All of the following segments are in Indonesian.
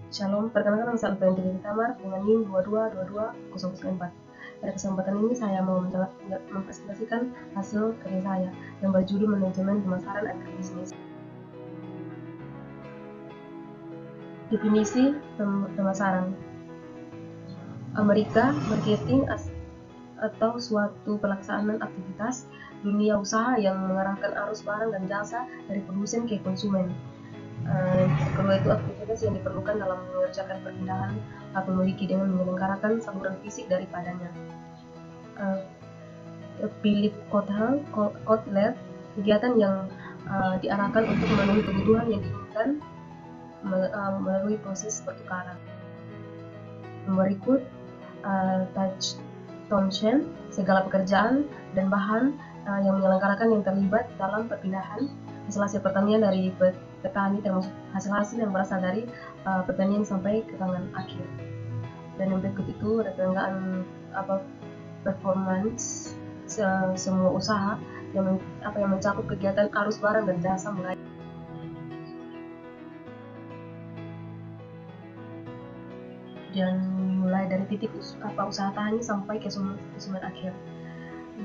Shalom, perkenalkan nama saya Alfian Tamar dengan NIM 2222004. Pada kesempatan ini saya mau mempresentasikan hasil kerja saya yang berjudul Manajemen Pemasaran Agribisnis. Definisi pemasaran. Amerika, marketing atau suatu pelaksanaan aktivitas dunia usaha yang mengarahkan arus barang dan jasa dari produsen ke konsumen. Kedua itu aktivitas yang diperlukan dalam mengerjakan perpindahan atau memiliki dengan menyelenggarakan saluran fisik daripadanya. Philip Kotler, kegiatan yang diarahkan untuk memenuhi kebutuhan yang diinginkan melalui proses pertukaran. Berikut Touch Thompson, segala pekerjaan dan bahan yang menyelenggarakan yang terlibat dalam perpindahan hasil pertanian dari petani, termasuk hasil-hasil yang berasal dari pertanian sampai ke tangan akhir. Dan yang berikut itu ada penyelenggaraan performance semua usaha yang mencakup kegiatan arus barang dan jasa mulai dari titik usaha tani sampai ke konsumen akhir.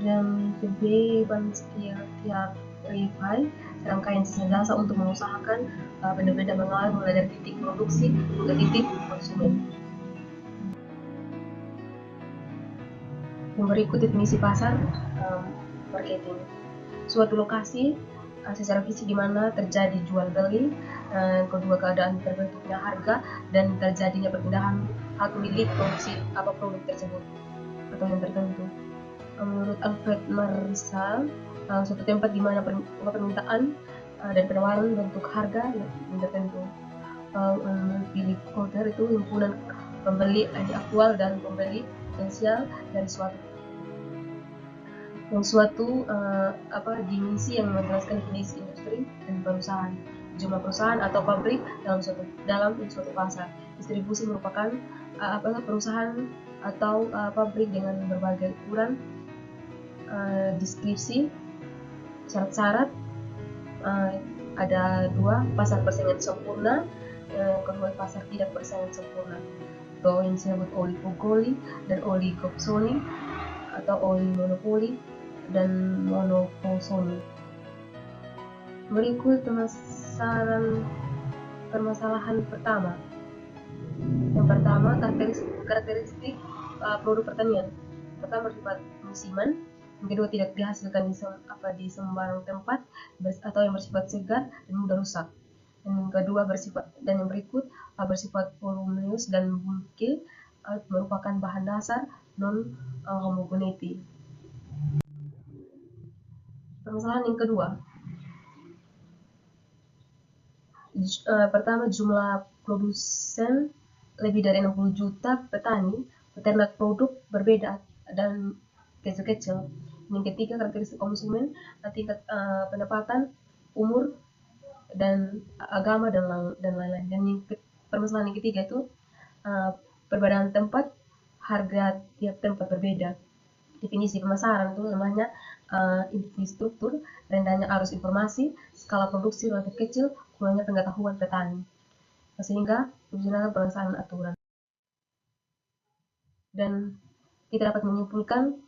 Dan kebebasan tiap revai rangkaian sisa jasa untuk mengusahakan benda-benda mengalir mulai dari titik produksi ke titik konsumen. Yang berikut definisi pasar marketing. Suatu lokasi secara fisik di mana terjadi jual beli, kedua keadaan terbentuknya harga dan terjadinya perpindahan hak milik produksi produk tersebut atau yang tertentu. Menurut Alfred Marshall, suatu tempat di mana permintaan dan penawaran bentuk harga yang tertentu. Menurut Philip Kotler itu himpunan pembeli aktual dan pembeli potensial dari suatu dimensi yang menjelaskan definisi industri dan perusahaan, jumlah perusahaan atau pabrik dalam suatu pasar. Distribusi merupakan perusahaan atau pabrik dengan berbagai ukuran. Deskripsi syarat-syarat ada dua: pasar persaingan sempurna, kedua pasar tidak persaingan sempurna, atau yang disebut oligopoli dan oligopsoni, atau olimonopoli dan monopsoni. Berikut permasalahan pertama. Yang pertama, karakteristik produk pertanian. Pertama, bersifat musiman. Yang kedua, tidak dihasilkan di sembarang tempat atau yang bersifat segar dan mudah rusak. Dan yang berikut bersifat voluminous dan bulky, merupakan bahan dasar non-homogeneity. Permasalahan yang kedua, pertama, jumlah produsen lebih dari 60 juta petani, peternak produk berbeda dan kecil-kecil. Yang ketiga, karakteristik konsumen, tingkat pendapatan, umur, dan agama, dan lain-lain. Dan permasalahan yang ketiga itu perbedaan tempat, harga tiap tempat berbeda. Definisi pemasaran itu namanya infrastruktur, rendahnya arus informasi, skala produksi relatif kecil, kurangnya pengetahuan petani, sehingga menggunakan pelaksanaan aturan. Dan kita dapat menyimpulkan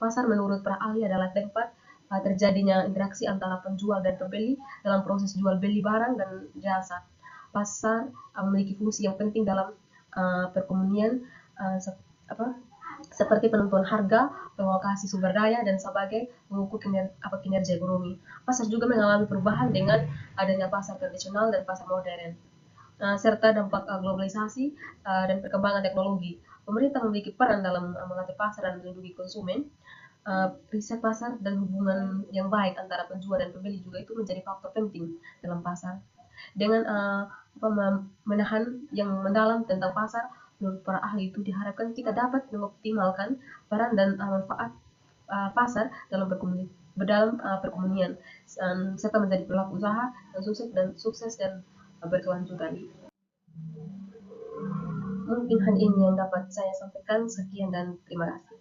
pasar menurut para ahli adalah tempat terjadinya interaksi antara penjual dan pembeli dalam proses jual beli barang dan jasa. Pasar memiliki fungsi yang penting dalam perkomunian, seperti penentuan harga, pengalokasi sumber daya, dan sebagai mengukur kinerja ekonomi. Pasar juga mengalami perubahan dengan adanya pasar tradisional dan pasar modern, serta dampak globalisasi dan perkembangan teknologi. Pemerintah memiliki peran dalam mengatur pasar dan melindungi konsumen. Riset pasar dan hubungan yang baik antara penjual dan pembeli juga itu menjadi faktor penting dalam pasar. Dengan menahan yang mendalam tentang pasar, menurut para ahli itu diharapkan kita dapat mengoptimalkan peran dan manfaat pasar dalam perkomunian, serta menjadi pelaku usaha yang sukses dan berkelanjutan. Mungkin hal ini yang dapat saya sampaikan. Sekian dan terima kasih.